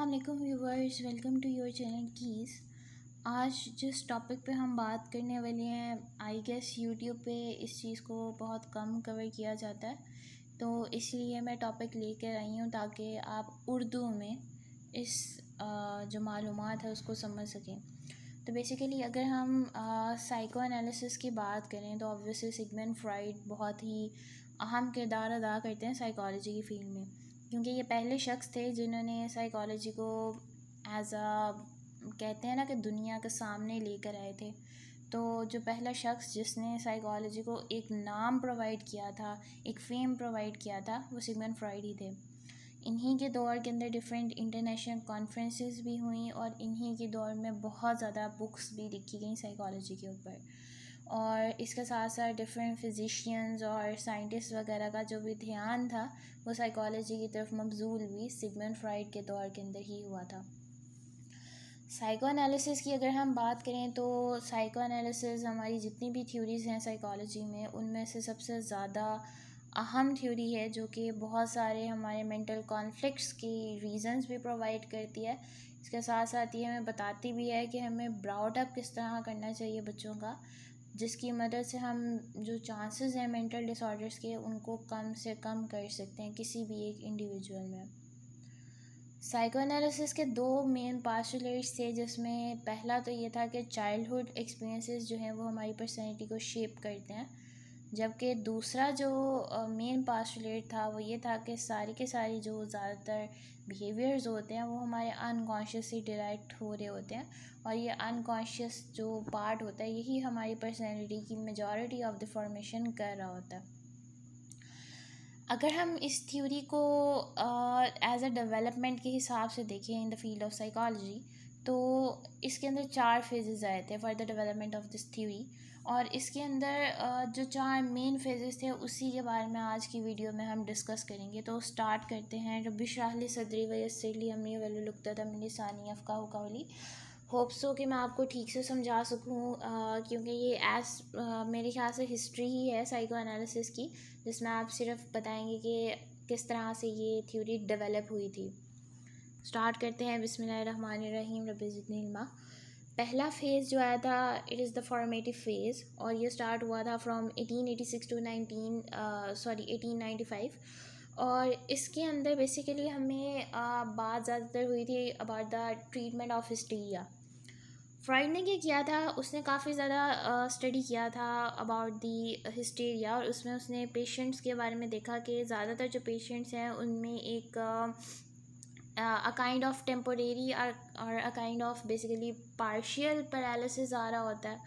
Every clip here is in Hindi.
अस्सलाम वालेकुम viewers, welcome to your channel कीज़। आज जिस टॉपिक पे हम बात करने वाले हैं, आई गेस यूट्यूब पे इस चीज़ को बहुत कम कवर किया जाता है, तो इसलिए मैं टॉपिक लेकर आई हूँ ताकि आप उर्दू में इस जो मालूमात है उसको समझ सकें। तो बेसिकली अगर हम साइको एनालिसिस की बात करें तो ऑब्वियसली सिगमंड फ्रॉइड बहुत ही अहम किरदार अदा करते हैं साइकोलॉजी की फील्ड में, क्योंकि ये पहले शख्स थे जिन्होंने साइकोलॉजी को एज अ कहते हैं ना कि दुनिया के सामने लेकर आए थे। तो जो पहला शख्स जिसने साइकोलॉजी को एक नाम प्रोवाइड किया था, एक फेम प्रोवाइड किया था, वो सिगमंड फ्रॉइड ही थे। इन्हीं के दौर के अंदर डिफरेंट इंटरनेशनल कॉन्फ्रेंसेस भी हुई और इन्हीं के दौर में बहुत ज़्यादा बुक्स भी लिखी गई साइकोलॉजी के ऊपर। और इसके साथ साथ डिफरेंट फिजिशियंस और साइंटिस्ट वगैरह का जो भी ध्यान था वो साइकोलॉजी की तरफ मबजूल भी सिगमंड फ्रॉइड के दौर के अंदर ही हुआ था। साइको एनालिसिस की अगर हम बात करें तो साइको एनालिसिस हमारी जितनी भी थ्योरीज़ हैं साइकोलॉजी में, उनमें से सबसे ज़्यादा अहम थ्योरी है जो कि बहुत सारे हमारे मेंटल कॉन्फ्लिक्ट्स की रीज़न्स भी प्रोवाइड करती है। इसके साथ साथ ये हमें बताती भी है कि हमें ब्राउट अप किस तरह करना चाहिए बच्चों का, जिसकी मदद से हम जो चांसेस हैं मेंटल डिसऑर्डर्स के उनको कम से कम कर सकते हैं किसी भी एक इंडिविजुअल में। साइको एनालिसिस के दो मेन पास्टुलेट्स थे, जिसमें पहला तो ये था कि चाइल्डहुड एक्सपीरियंसेस जो हैं वो हमारी पर्सनैलिटी को शेप करते हैं, जबकि दूसरा जो मेन पास्टुलेट था वो ये था कि सारी के सारी जो ज़्यादातर बिहेवियर्स होते हैं वो हमारे अनकॉन्शियस से डिराइव हो रहे होते हैं, और ये अनकॉन्शियस जो पार्ट होता है यही हमारी पर्सनैलिटी की मेजॉरिटी ऑफ द फॉर्मेशन कर रहा होता है। अगर हम इस थ्योरी को एज अ डेवलपमेंट के हिसाब से देखें in the field of psychology, तो इसके अंदर 4 फेजेस आए थे for the development of this theory, और इसके अंदर जो 4 मेन फेजेस थे उसी के बारे में आज की वीडियो में हम डिस्कस करेंगे। तो स्टार्ट करते हैं। रब्बी इश्रह ली सदरी व यस्सिर ली अमरी वहलुल उक़दतम मिन लिसानी यफ़क़हू क़ौली। होप सो कि मैं आपको ठीक से समझा सकूँ, क्योंकि ये मेरे ख्याल से हिस्ट्री ही है साइको एनालिसिस की, जिसमें आप सिर्फ बताएंगे कि किस तरह से ये थ्योरी डेवलप हुई थी। स्टार्ट करते हैं। बिस्मिल्लाहिर्रहमानिर्रहीम, रब्बि ज़िदनी इल्मा। पहला फ़ेज़ जो आया था, it is the formative phase, और ये स्टार्ट हुआ था फ्रॉम 1886 टू 1895। और इसके अंदर बेसिकली हमें बात ज़्यादातर हुई थी about the treatment of hysteria. Freud ने क्या किया था, उसने काफ़ी ज़्यादा स्टडी किया था अबाउट दी हिस्टीरिया, और उसमें उसने पेशेंट्स के बारे में देखा कि ज़्यादातर जो पेशेंट्स हैं उनमें एक अ काइंड ऑफ टेम्पोरेरी और a kind of basically partial paralysis आ रहा होता है,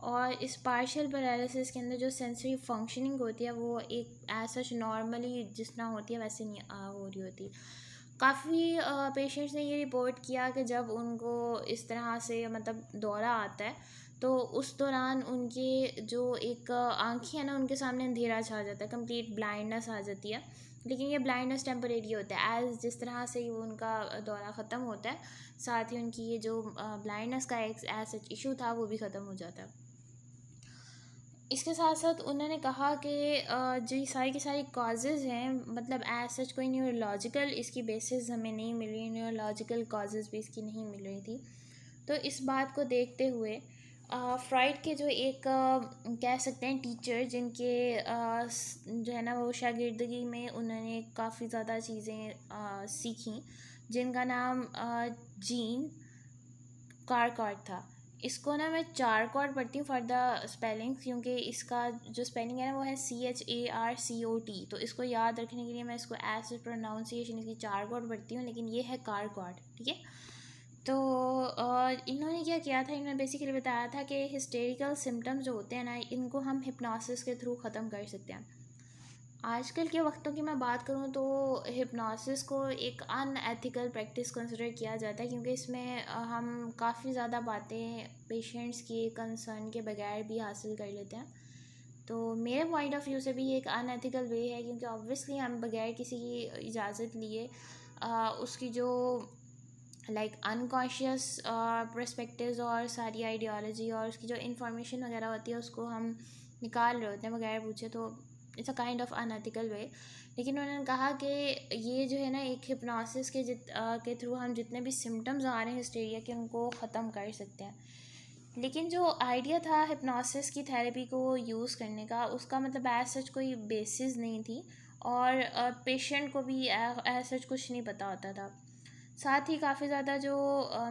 और इस पार्शियल पैरालिसिस के अंदर जो सेंसरी फंक्शनिंग होती है वो एक एज सच नॉर्मली जिस तरह होती है वैसे नहीं हो रही होती। काफ़ी पेशेंट्स ने ये रिपोर्ट किया कि जब उनको इस तरह से मतलब दौरा आता है तो उस दौरान उनके जो एक आँखें हैं ना, उनके सामने अंधेरा छा जाता है, कंप्लीट ब्लाइंडनेस आ जाती है। लेकिन ये ब्लाइंडनेस टेम्परेरी होता है, एज जिस तरह से ही वो उनका दौरा ख़त्म होता है, साथ ही उनकी ये जो ब्लाइंडनेस का एक एज सच इशू था वो भी ख़त्म हो जाता है। इसके साथ साथ उन्होंने कहा कि जो सारी की सारी कॉजेज़ हैं, मतलब एज सच कोई न्यूरोलॉजिकल इसकी बेसिस हमें नहीं मिल रही, न्यूरोलॉजिकल कॉजेज़ भी इसकी नहीं मिल रही थी। तो इस बात को देखते हुए फ्रॉइड के जो एक कह सकते हैं टीचर, जिनके जो है ना वो शागिर्दगी में उन्होंने काफ़ी ज़्यादा चीज़ें सीखी, जिनका नाम जीन कारकॉट था। इसको ना मैं चारकॉट पढ़ती हूँ फॉर द स्पेलिंग, क्योंकि इसका जो स्पेलिंग है ना वो है CHARCOT, तो इसको याद रखने के लिए मैं इसको एज प्रोनाउंसिएशन इसकी चारकॉट पढ़ती हूँ, लेकिन ये है कारकॉट, ठीक है। तो इन्होंने क्या किया था, इन्होंने बेसिकली बताया था कि हिस्टेरिकल सिम्टम्स जो होते हैं ना, इनको हम हिप्नोसिस के थ्रू ख़त्म कर सकते हैं। आजकल के वक्तों की मैं बात करूं तो हिप्नोसिस को एक अनएथिकल प्रैक्टिस कंसिडर किया जाता है, क्योंकि इसमें हम काफ़ी ज़्यादा बातें पेशेंट्स की कंसर्न के बगैर भी हासिल कर लेते हैं। तो मेरे पॉइंट ऑफ व्यू से भी एक अनएथिकल वे है, क्योंकि ऑब्वियसली हम बगैर किसी की इजाज़त लिए उसकी जो लाइक अनकॉन्शियस पर्सपेक्टिव्स और सारी आइडियोलॉजी और उसकी जो इन्फॉर्मेशन वगैरह होती है उसको हम निकाल रहे होते हैं बगैर पूछे। तो it's a kind of unethical way. लेकिन उन्होंने कहा कि ये जो है ना एक हिप्नोसिस के थ्रू हम जितने भी सिम्टम्स आ रहे हैं हिस्टीरिया के उनको ख़त्म कर सकते हैं। लेकिन जो आइडिया था हिप्नोसिस की थेरेपी को यूज़ करने का, उसका मतलब एज सच कोई बेसिस नहीं थी, और पेशेंट को भी एज सच कुछ नहीं पता होता था। साथ ही काफ़ी ज़्यादा जो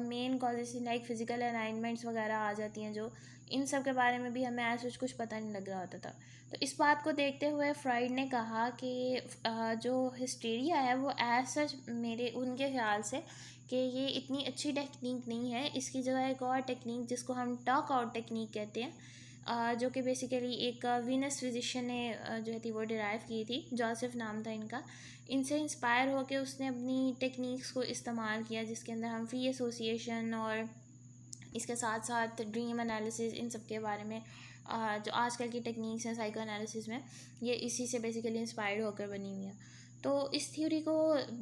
main causes like physical alignments वगैरह आ जाती हैं, जो इन सब के बारे में भी हमें ऐसा कुछ पता नहीं लग रहा होता था। तो इस बात को देखते हुए फ्राइड ने कहा कि जो हिस्टीरिया है वो एज सच मेरे उनके ख़्याल से कि ये इतनी अच्छी टेक्निक नहीं है। इसकी जगह एक और टेक्निक जिसको हम टॉक आउट टेक्निक कहते हैं, जो कि बेसिकली एक वीनस फिजिशियन ने जो थी वो डिराइव की थी, जोसेफ नाम था इनका। इनसे इंस्पायर होकर उसने अपनी टेक्निक्स को इस्तेमाल किया, जिसके अंदर हम फ्री एसोसिएशन और इसके साथ साथ ड्रीम एनालिसिस, इन सब के बारे में जो आजकल की टेक्निक्स हैं साइको एनालिसिस में, ये इसी से बेसिकली इंस्पायर्ड होकर बनी हुई है। तो इस थ्योरी को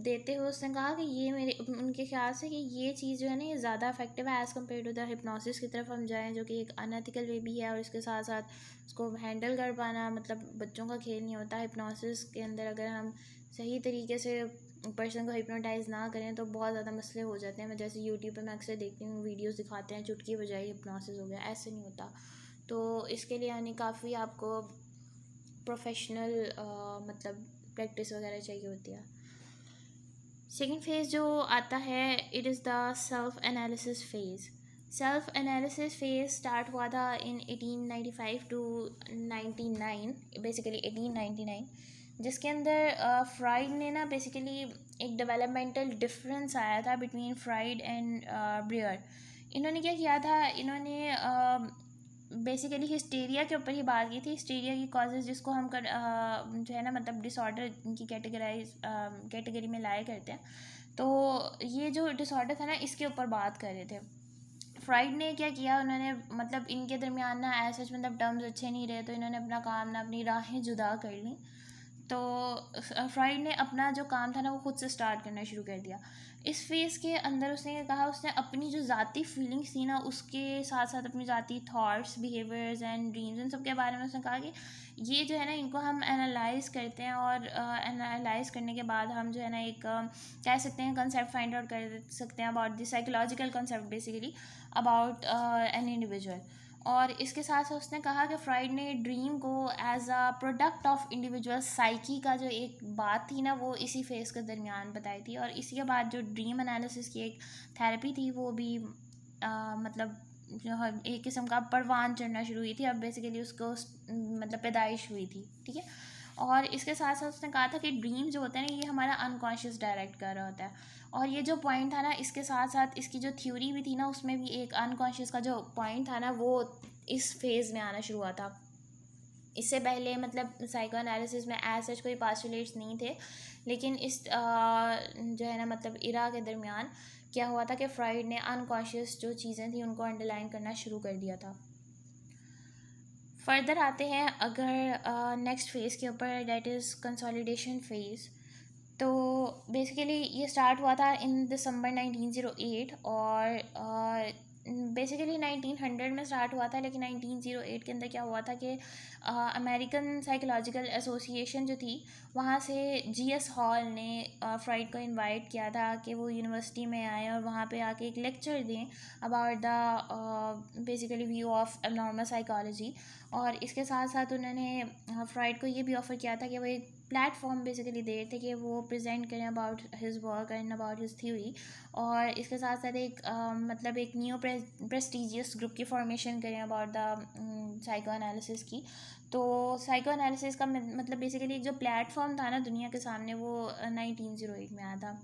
देते हुए उसने कहा कि ये मेरे उनके ख्याल से कि ये चीज़ जो है ना ये ज़्यादा इफेक्टिव है as compared to the hypnosis की तरफ हम जाएँ, जो कि एक अनएथिकल वे भी है, और इसके साथ साथ उसको हैंडल कर पाना मतलब बच्चों का खेल नहीं होता। हिप्नोसिस के अंदर अगर हम सही तरीके से पर्सन को हिप्नोटाइज ना करें तो बहुत ज़्यादा मसले हो जाते हैं। मैं जैसे यूट्यूब पे मैं अक्सर देखती हूँ, वीडियोस दिखाते हैं चुटकी बजाई हिप्नोसिस हो गया, ऐसे नहीं होता। तो इसके लिए यानी काफ़ी आपको प्रोफेशनल मतलब प्रैक्टिस वगैरह चाहिए होती है। सेकेंड फेज़ जो आता है, it is the self analysis phase. Self analysis phase start हुआ था इन 1895 टू 99, बेसिकली 1899, जिसके अंदर फ्राइड ने ना बेसिकली एक डेवलपमेंटल डिफरेंस आया था बिटवीन फ्राइड एंड ब्रियर। इन्होंने क्या किया था, इन्होंने बेसिकली हिस्टीरिया के ऊपर ही बात की थी। हिस्टीरिया की कॉजेज़ जिसको हम जो है ना मतलब डिसऑर्डर की कैटेगरी में लाया करते हैं। तो ये जो डिसऑर्डर था ना इसके ऊपर बात कर रहे थे। फ्राइड ने क्या किया, उन्होंने मतलब इनके दरमियान ना ऐसा मतलब टर्म्स अच्छे नहीं रहे, तो इन्होंने अपना काम ना अपनी राहें जुदा कर ली। तो फ्राइड ने अपना जो काम था ना वो खुद से स्टार्ट करना शुरू कर दिया। इस फेज़ के अंदर उसने ये कहा, उसने अपनी जो ज़ाती फीलिंग्स थी ना उसके साथ साथ अपनी ज़ाती थॉट्स, बिहेवियर्स एंड ड्रीम्स, इन सब के बारे में उसने कहा कि ये जो है ना इनको हम एनालाइज करते हैं, और एनालाइज करने के बाद हम जो है ना एक कह सकते हैं कंसेप्ट फाइंड आउट कर सकते हैं about the psychological concept basically about an individual. और इसके साथ साथ उसने कहा कि फ्राइड ने ड्रीम को as a product of individual psyche का जो एक बात थी ना वो इसी फेज़ के दरमियान बताई थी। और इसी के बाद जो ड्रीम एनालिसिस की एक थेरेपी थी वो भी मतलब जो है एक किस्म का परवान चढ़ना शुरू हुई थी। अब बेसिकली उसको मतलब पैदाइश हुई थी, ठीक है। और इसके साथ साथ उसने कहा था कि ड्रीम जो होता है ना ये हमारा अनकॉन्शियस डायरेक्ट कर रहा होता है। और ये जो पॉइंट था ना इसके साथ साथ इसकी जो थ्योरी भी थी ना उसमें भी एक अनकॉन्शियस का जो पॉइंट था ना वो इस फेज़ में आना शुरू हुआ था। इससे पहले मतलब साइको एनालिसिस में एज सच कोई पास्टुलेट्स नहीं थे, लेकिन इस जो है ना मतलब इरा के दरमियान क्या हुआ था कि फ्राइड ने अनकॉन्शियस जो चीज़ें थी उनको अंडरलाइन करना शुरू कर दिया था। फर्दर आते हैं अगर नेक्स्ट फेज़ के ऊपर, डेट इज़ कंसोलिडेशन फेज़। तो बेसिकली ये स्टार्ट हुआ था इन दिसंबर 1908, और बेसिकली 1900 में स्टार्ट हुआ था, लेकिन 1908 के अंदर क्या हुआ था कि अमेरिकन साइकोलॉजिकल एसोसिएशन जो थी वहाँ से जीएस हॉल ने फ्राइड को इनवाइट किया था कि वो यूनिवर्सिटी में आए और वहाँ पे आके एक लेक्चर दें about the basically view of abnormal psychology. और इसके साथ साथ उन्होंने फ्राइड को ये भी ऑफ़र किया था कि वो एक प्लेटफॉर्म बेसिकली दे रहे थे कि वो प्रेजेंट करें about his work and about his theory. और इसके साथ साथ एक मतलब एक न्यू प्रेस्टिजियस ग्रुप की फॉर्मेशन करें अबाउट द साइको एनालिसिस की। तो साइको एनालिसिस का मतलब बेसिकली एक जो प्लेटफॉर्म था ना दुनिया के सामने वो 1908 में आया था।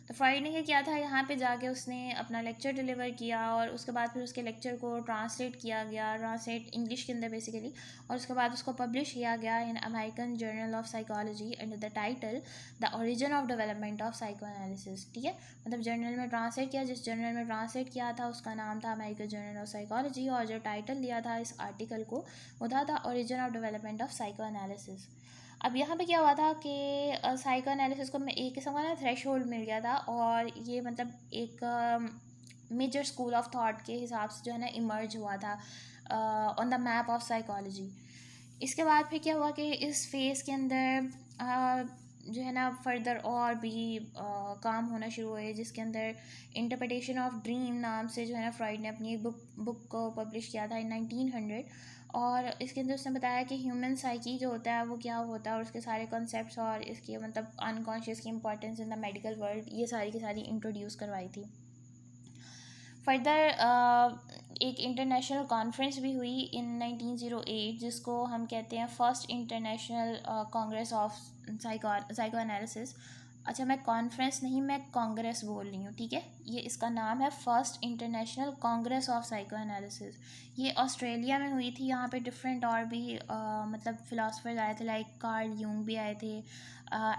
तो फ्राइड ने क्या किया था, यहाँ पे जाके उसने अपना लेक्चर डिलीवर किया, और उसके बाद फिर उसके लेक्चर को ट्रांसलेट किया गया, ट्रांसलेट इंग्लिश के अंदर बेसिकली, और उसके बाद उसको पब्लिश किया गया in American journal of psychology under the title the origin of development of psycho analysis, ठीक है। मतलब जर्नल में ट्रांसलेट किया, जिस जर्नल में ट्रांसलेट किया था उसका नाम था अमेरिकन जर्नल ऑफ साइकोलॉजी, और जो टाइटल दिया था इस आर्टिकल को वो था the origin of development of psycho analysis. अब यहाँ पे क्या हुआ था कि साइको एनालिसिस को मैं एक किस्म का ना थ्रेश होल्ड मिल गया था, और ये मतलब एक मेजर स्कूल ऑफ थॉट के हिसाब से जो है ना इमर्ज हुआ था on the map of psychology. इसके बाद फिर क्या हुआ कि इस फेज़ के अंदर जो है ना फर्दर और भी काम होना शुरू हुए, जिसके अंदर इंटरप्रिटेशन ऑफ ड्रीम नाम से जो है ना फ्रॉइड ने अपनी एक बुक को पब्लिश किया था इन 1900। और इसके अंदर उसने बताया कि ह्यूमन साइकी जो होता है वो क्या होता है, और उसके सारे कॉन्सेप्ट्स और इसके मतलब अनकॉन्शियस की importance in the medical world, ये सारी की सारी इंट्रोड्यूस करवाई थी। फर्दर एक इंटरनेशनल कॉन्फ्रेंस भी हुई इन 1908, जिसको हम कहते हैं first international Congress of psycho analysis. अच्छा, मैं कॉन्फ्रेंस नहीं, मैं कांग्रेस बोल रही हूँ, ठीक है। ये इसका नाम है first international Congress of psycho analysis. ये ऑस्ट्रेलिया में हुई थी। यहाँ पे डिफरेंट और भी मतलब फिलासफर्स आए थे, लाइक कार्ल यूंग भी आए थे,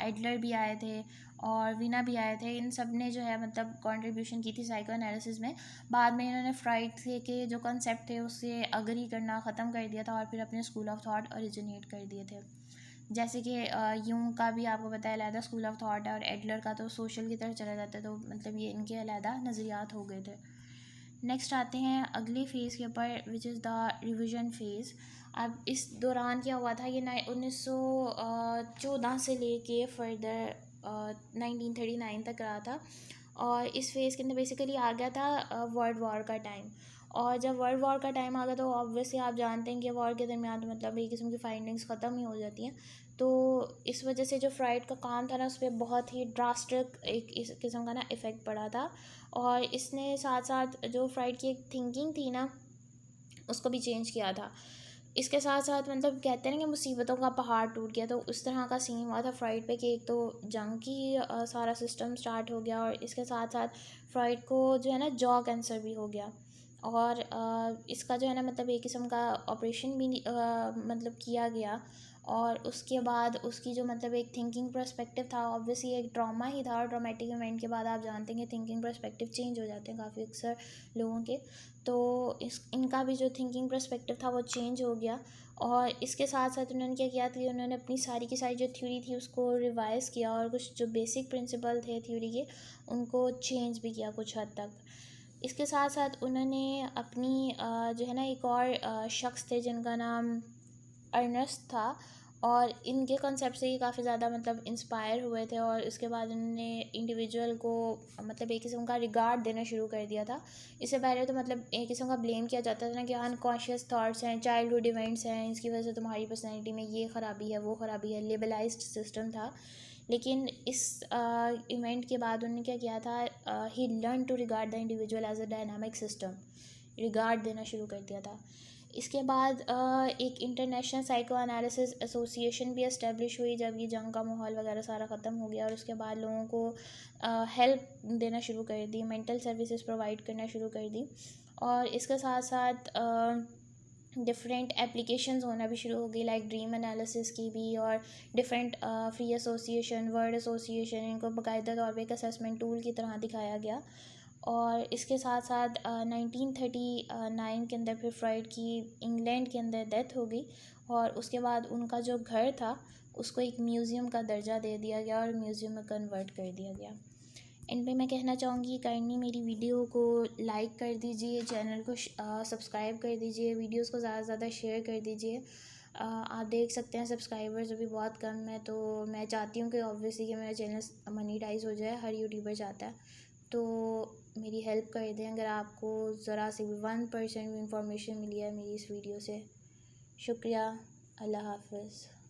एडलर भी आए थे, और वीना भी आए थे। इन सब ने जो है मतलब कंट्रीब्यूशन की थी साइको एनालिसिस में। बाद में इन्होंने फ्राइड से के जो कंसेप्ट थे उससे अग्री करना ख़त्म कर दिया था, और फिर अपने स्कूल ऑफ थॉट ओरिजिनेट कर दिए थे। जैसे कि यूंग का भी आपको बताया अलहदा स्कूल ऑफ थॉट है, और एडलर का तो सोशल की तरफ चला जाता है, तो मतलब ये इनके अलहदा नज़रियात हो गए थे। नेक्स्ट आते हैं अगले फ़ेज़ के ऊपर, which is the revision phase. अब इस दौरान क्या हुआ था, ये 1914 से लेके फर्दर 1939 तक रहा था। और इस फेज़ के अंदर बेसिकली आ गया था वर्ल्ड वॉर का टाइम। और जब वर्ल्ड वॉर का टाइम आ गया तो ऑब्वियसली आप जानते हैं कि वॉर के दरमियान तो मतलब एक किस्म की फाइंडिंग्स ख़त्म ही हो जाती हैं। तो इस वजह से जो फ्राइड का काम था ना, उस पर बहुत ही ड्रास्टिक एक इस किस्म का ना इफ़ेक्ट पड़ा था। और इसने साथ साथ जो फ्राइड की एक थिंकिंग थी ना, उसको भी चेंज किया था। इसके साथ साथ मतलब कहते हैं ना कि मुसीबतों का पहाड़ टूट गया, तो उस तरह का सीन हुआ था फ्राइड पे कि एक तो जंग की सारा सिस्टम स्टार्ट हो गया, और इसके साथ साथ फ्राइड को जो है ना जॉ कैंसर भी हो गया। और इसका जो है ना मतलब एक किस्म का ऑपरेशन भी मतलब किया गया। और उसके बाद उसकी जो मतलब एक थिंकिंग पर्सपेक्टिव था, ऑब्वियसली एक ड्रामा ही था, और ड्रामेटिक इवेंट के बाद आप जानते हैं कि थिंकिंग पर्सपेक्टिव चेंज हो जाते हैं काफ़ी अक्सर लोगों के। तो इस इनका भी जो थिंकिंग पर्सपेक्टिव था वो चेंज हो गया। और इसके साथ साथ उन्होंने क्या किया था, उन्होंने अपनी सारी की सारी जो थ्योरी थी उसको रिवाइज़ किया, और कुछ जो बेसिक प्रिंसिपल थे थ्योरी के उनको चेंज भी किया कुछ हद तक। इसके साथ साथ उन्होंने अपनी जो है ना एक और शख्स थे जिनका नाम अर्नेस्ट था, और इनके कॉन्सेप्ट से ही काफ़ी ज़्यादा मतलब इंस्पायर हुए थे। और इसके बाद उन्होंने इंडिविजुअल को मतलब एक किस्म का रिगार्ड देना शुरू कर दिया था। इससे पहले तो मतलब एक किस्म का ब्लेम किया जाता था ना कि अनकॉन्शियस थॉट्स हैं, चाइल्डहुड इवेंट्स हैं, इसकी वजह से तुम्हारी पर्सनैलिटी में ये ख़राबी है, वो ख़राबी है, लेबलाइज्ड सिस्टम था। लेकिन इस इवेंट के बाद उन्होंने क्या किया था, he learn to regard the individual as a dynamic system, regard देना शुरू कर दिया था। इसके बाद एक इंटरनेशनल साइको एनालिसिस एसोसिएशन भी इस्टेब्लिश हुई जब ये जंग का माहौल वगैरह सारा ख़त्म हो गया। और उसके बाद लोगों को हेल्प देना शुरू कर दी, मेंटल सर्विसेज प्रोवाइड करना शुरू कर दी। और इसके साथ साथ डिफरेंट एप्लीकेशंस होना भी शुरू हो गई, लाइक ड्रीम एनालिसिस की भी, और different free association, word association, इनको बाकायदा तौर पे एक असेसमेंट टूल की तरह दिखाया गया। और इसके साथ साथ 1939 के अंदर फिर फ्राइड की इंग्लैंड के अंदर डेथ हो गई। और उसके बाद उनका जो घर था उसको एक म्यूज़ियम का दर्जा दे दिया गया, और म्यूज़ियम में कन्वर्ट कर दिया गया। एंड पे मैं कहना चाहूँगी काइंडली मेरी वीडियो को लाइक कर दीजिए, चैनल को सब्सक्राइब कर दीजिए, वीडियोस को ज़्यादा से ज़्यादा शेयर कर दीजिए। आप देख सकते हैं सब्सक्राइबर्स अभी बहुत कम है, तो मैं चाहती हूँ कि ऑब्वियसली कि मेरा चैनल मोनेटाइज हो जाए, हर यूट्यूबर चाहता है। तो मेरी हेल्प कर दें अगर आपको ज़रा से भी 1% भी इंफॉर्मेशन मिली है मेरी इस वीडियो से। शुक्रिया। अल्लाह हाफ़िज़।